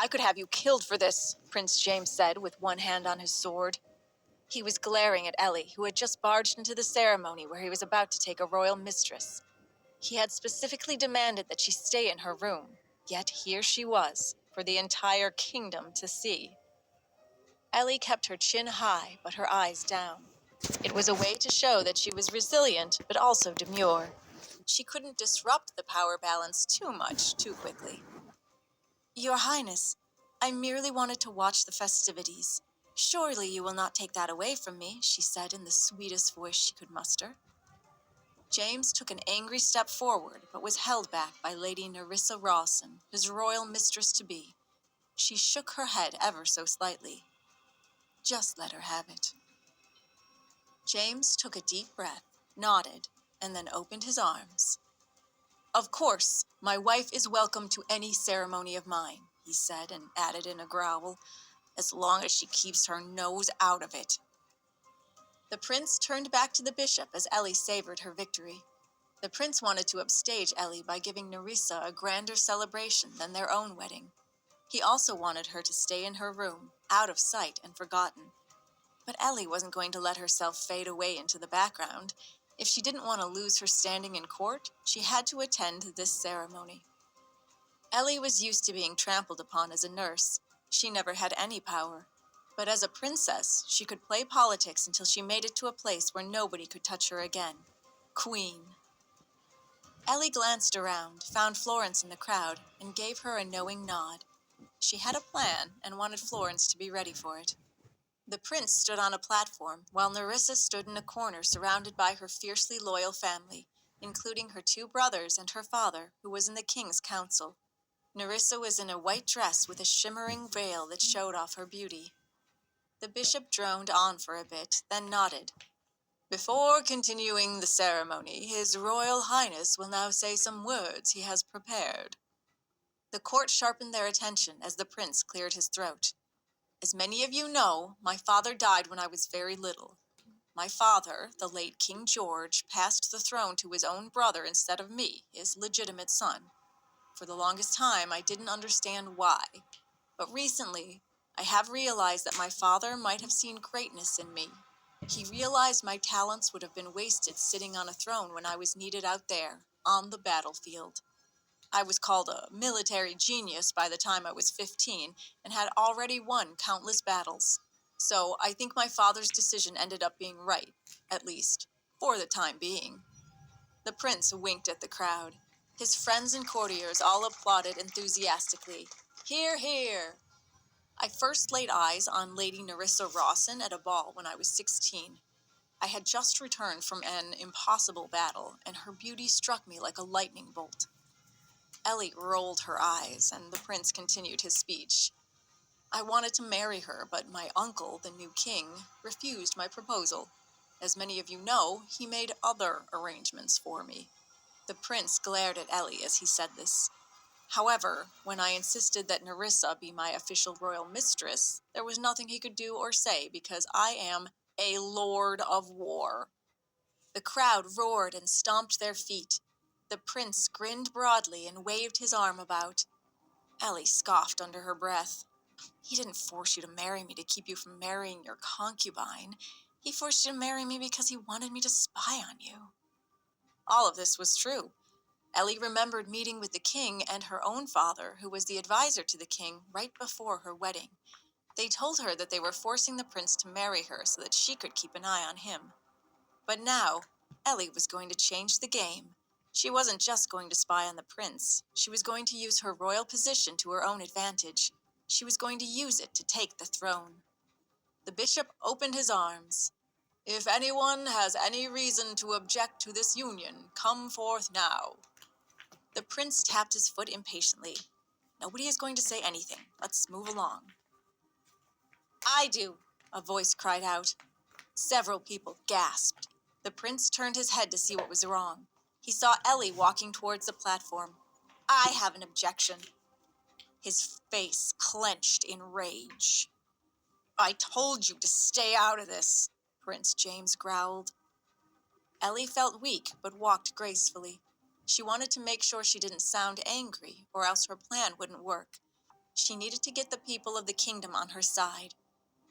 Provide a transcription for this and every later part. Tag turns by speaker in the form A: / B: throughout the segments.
A: I could have you killed for this, Prince James said with one hand on his sword. He was glaring at Ellie, who had just barged into the ceremony where he was about to take a royal mistress. He had specifically demanded that she stay in her room, yet here she was, for the entire kingdom to see. Ellie kept her chin high, but her eyes down. It was a way to show that she was resilient, but also demure. She couldn't disrupt the power balance too much, too quickly. Your Highness, I merely wanted to watch the festivities. Surely you will not take that away from me, she said in the sweetest voice she could muster. James took an angry step forward, but was held back by Lady Nerissa Rawson, his royal mistress-to-be. She shook her head ever so slightly. Just let her have it. James took a deep breath, nodded, and then opened his arms. Of course, my wife is welcome to any ceremony of mine, he said, and added in a growl, as long as she keeps her nose out of it. The prince turned back to the bishop as Ellie savored her victory. The prince wanted to upstage Ellie by giving Nerissa a grander celebration than their own wedding. He also wanted her to stay in her room, out of sight and forgotten. But Ellie wasn't going to let herself fade away into the background. If she didn't want to lose her standing in court, she had to attend this ceremony. Ellie was used to being trampled upon as a nurse. She never had any power. But as a princess, she could play politics until she made it to a place where nobody could touch her again. Queen. Ellie glanced around, found Florence in the crowd, and gave her a knowing nod. She had a plan and wanted Florence to be ready for it. The prince stood on a platform, while Nerissa stood in a corner surrounded by her fiercely loyal family, including her two brothers and her father, who was in the king's council. Nerissa was in a white dress with a shimmering veil that showed off her beauty. The bishop droned on for a bit, then nodded. Before continuing the ceremony, His Royal Highness will now say some words he has prepared. The court sharpened their attention as the prince cleared his throat. As many of you know, my father died when I was very little. My father, the late King George, passed the throne to his own brother instead of me, his legitimate son. For the longest time, I didn't understand why. But recently, I have realized that my father might have seen greatness in me. He realized my talents would have been wasted sitting on a throne when I was needed out there, on the battlefield. I was called a military genius by the time I was 15 and had already won countless battles. So I think my father's decision ended up being right, at least, for the time being. The prince winked at the crowd. His friends and courtiers all applauded enthusiastically. Hear, hear! I first laid eyes on Lady Nerissa Rawson at a ball when I was 16. I had just returned from an impossible battle, and her beauty struck me like a lightning bolt. Ellie rolled her eyes, and the prince continued his speech. I wanted to marry her, but my uncle, the new king, refused my proposal. As many of you know, he made other arrangements for me. The prince glared at Ellie as he said this. However, when I insisted that Nerissa be my official royal mistress, there was nothing he could do or say because I am a lord of war. The crowd roared and stomped their feet. The prince grinned broadly and waved his arm about. Ellie scoffed under her breath. He didn't force you to marry me to keep you from marrying your concubine. He forced you to marry me because he wanted me to spy on you. All of this was true. Ellie remembered meeting with the king and her own father, who was the advisor to the king, right before her wedding. They told her that they were forcing the prince to marry her so that she could keep an eye on him. But now, Ellie was going to change the game. She wasn't just going to spy on the prince. She was going to use her royal position to her own advantage. She was going to use it to take the throne. The bishop opened his arms. If anyone has any reason to object to this union, come forth now. The prince tapped his foot impatiently. Nobody is going to say anything. Let's move along. I do, a voice cried out. Several people gasped. The prince turned his head to see what was wrong. He saw Ellie walking towards the platform. I have an objection. His face clenched in rage. I told you to stay out of this, Prince James growled. Ellie felt weak but walked gracefully. She wanted to make sure she didn't sound angry, or else her plan wouldn't work. She needed to get the people of the kingdom on her side.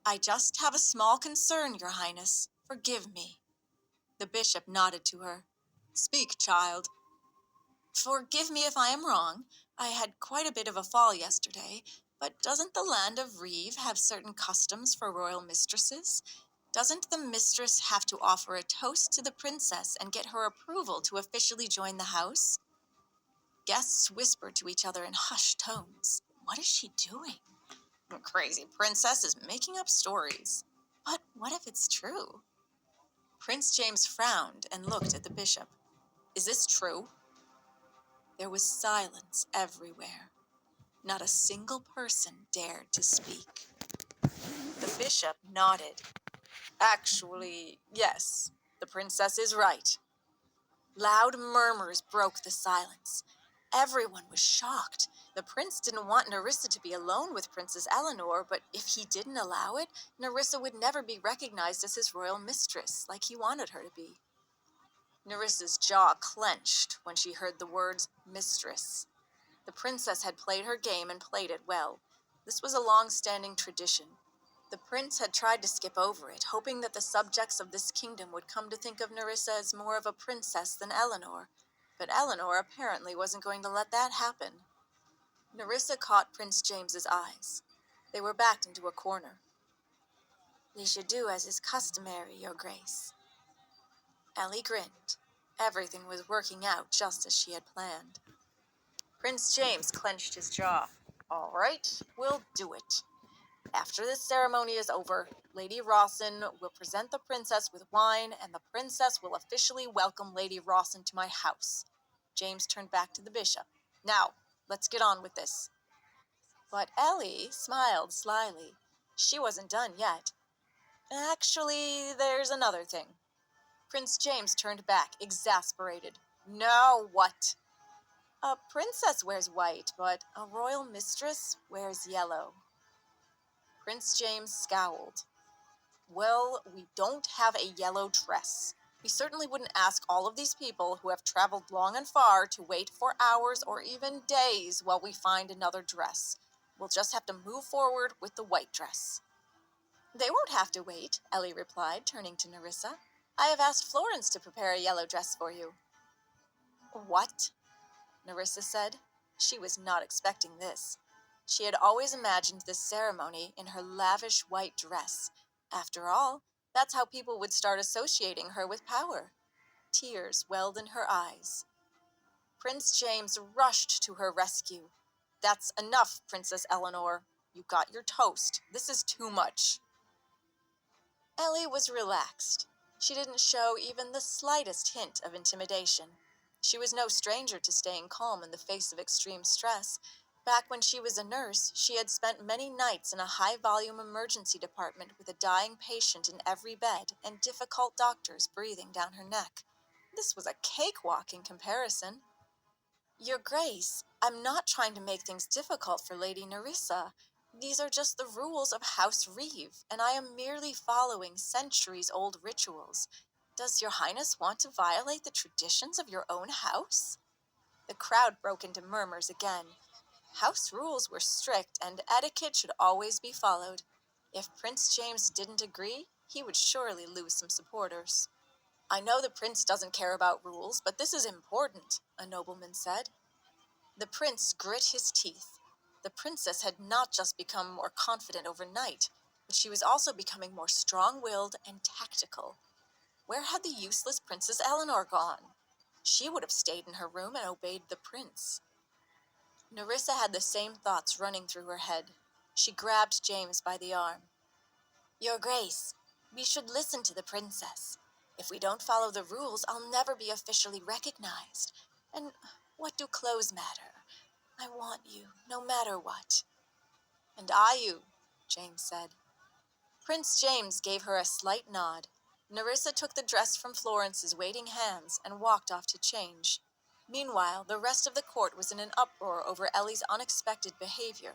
A: I just have a small concern, Your Highness. Forgive me. The bishop nodded to her. Speak, child. Forgive me if I am wrong. I had quite a bit of a fall yesterday, but doesn't the land of Reeve have certain customs for royal mistresses? Doesn't the mistress have to offer a toast to the princess and get her approval to officially join the house? Guests whispered to each other in hushed tones. What is she doing? The crazy princess is making up stories. But what if it's true? Prince James frowned and looked at the bishop. Is this true? There was silence everywhere. Not a single person dared to speak. The bishop nodded. Actually, yes, the princess is right. Loud murmurs broke the silence. Everyone was shocked. The prince didn't want Nerissa to be alone with Princess Eleanor, but if he didn't allow it, Nerissa would never be recognized as his royal mistress, like he wanted her to be. Nerissa's jaw clenched when she heard the words mistress. The princess had played her game and played it well. This was a long-standing tradition. The prince had tried to skip over it, hoping that the subjects of this kingdom would come to think of Nerissa as more of a princess than Eleanor. But Eleanor apparently wasn't going to let that happen. Nerissa caught Prince James's eyes. They were backed into a corner. We should do as is customary, Your Grace. Ellie grinned. Everything was working out just as she had planned. Prince James clenched his jaw. All right, we'll do it. After this ceremony is over, Lady Rawson will present the princess with wine, and the princess will officially welcome Lady Rawson to my house. James turned back to the bishop. Now, let's get on with this. But Ellie smiled slyly. She wasn't done yet. Actually, there's another thing. Prince James turned back, exasperated. Now what? A princess wears white, but a royal mistress wears yellow. Prince James scowled. Well, we don't have a yellow dress. We certainly wouldn't ask all of these people who have traveled long and far to wait for hours or even days while we find another dress. We'll just have to move forward with the white dress. They won't have to wait, Ellie replied, turning to Nerissa. I have asked Florence to prepare a yellow dress for you. What? Nerissa said. She was not expecting this. She had always imagined this ceremony in her lavish white dress. After all, that's how people would start associating her with power. Tears welled in her eyes. Prince James rushed to her rescue. That's enough, Princess Eleanor. You got your toast. This is too much. Ellie was relaxed. She didn't show even the slightest hint of intimidation. She was no stranger to staying calm in the face of extreme stress. Back when she was a nurse, she had spent many nights in a high-volume emergency department with a dying patient in every bed and difficult doctors breathing down her neck. This was a cakewalk in comparison. Your Grace, I'm not trying to make things difficult for Lady Nerissa. These are just the rules of House Reeve, and I am merely following centuries-old rituals. Does Your Highness want to violate the traditions of your own house? The crowd broke into murmurs again. House rules were strict, and etiquette should always be followed. If Prince James didn't agree, he would surely lose some supporters. I know the prince doesn't care about rules, but this is important, a nobleman said. The prince grit his teeth. The princess had not just become more confident overnight, but she was also becoming more strong-willed and tactical. Where had the useless Princess Eleanor gone? She would have stayed in her room and obeyed the prince. Nerissa had the same thoughts running through her head. She grabbed James by the arm. Your Grace, we should listen to the princess. If we don't follow the rules, I'll never be officially recognized. And what do clothes matter? I want you, no matter what. And you, James said. Prince James gave her a slight nod. Nerissa took the dress from Florence's waiting hands and walked off to change. Meanwhile, the rest of the court was in an uproar over Ellie's unexpected behavior.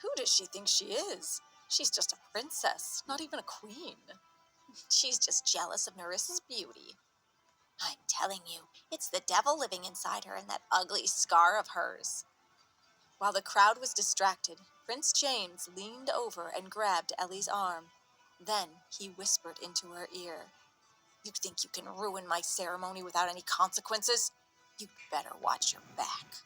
A: Who does she think she is? She's just a princess, not even a queen. She's just jealous of Nerissa's beauty. I'm telling you, it's the devil living inside her and that ugly scar of hers. While the crowd was distracted, Prince James leaned over and grabbed Ellie's arm. Then he whispered into her ear, "You think you can ruin my ceremony without any consequences? You'd better watch your back."